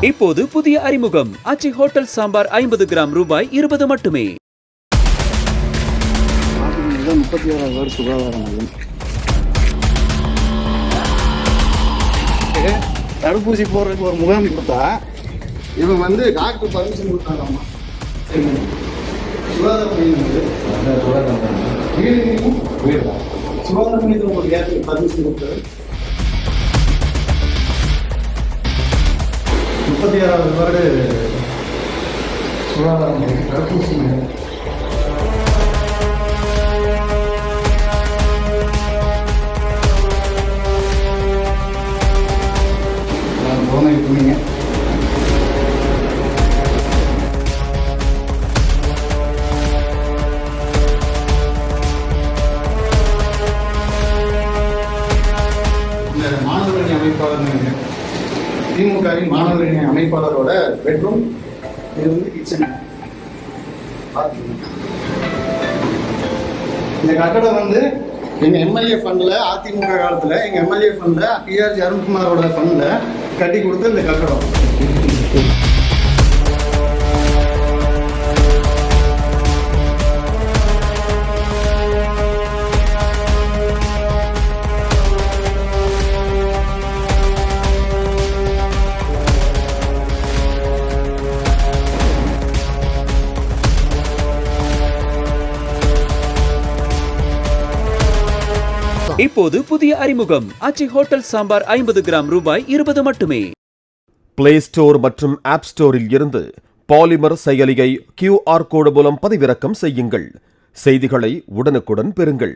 இப்போது புதிய அறிமுகம் ஆச்சி ஹோட்டல் சாம்பார் 50 கிராம் ரூபாய் 20 மட்டுமே. 36வது வார்டு சுகாதார மையம். தடுப்பூசி போடுறதுக்கு ஒரு முகாம் கொடுத்தா இவன் வந்து டாக்டர் பர்மிஷன் கொடுத்தாங்கம்மா. சுகாதார மையம் சுகாதார மையத்தில் உங்களுக்கு யாருக்கு பர்மிஷன் கொடுத்தாரு? 36வது வார்டு சுகாதார மையம் தடுப்பூசி மையம். சொன்னீங்க இந்த மாணவரணி அமைப்பாளர் திமுகவின் மாணவரணி அமைப்பாளரோட பெட்ரூம். இது வந்து கிச்சன். இந்த கட்டடம் வந்து எங்க எம்எல்ஏ ஃபண்ட்ல அதிமுக காலத்துல எங்க எம்எல்ஏ ஃபண்ட்ல பிஆர் அருண்குமாரோட ஃபண்ட்ல கட்டி கொடுத்த இந்த கட்டடம். இப்போது புதிய அறிமுகம் ஆச்சி ஹோட்டல் சாம்பார் 50 கிராம் ரூபாய் 20 மட்டுமே. பிளே ஸ்டோர் மற்றும் ஆப் ஸ்டோரில் இருந்து பாலிமர் செயலியை QR கோடு மூலம் பதிவிறக்கம் செய்யுங்கள். செய்திகளை உடனுக்குடன் பெறுங்கள்.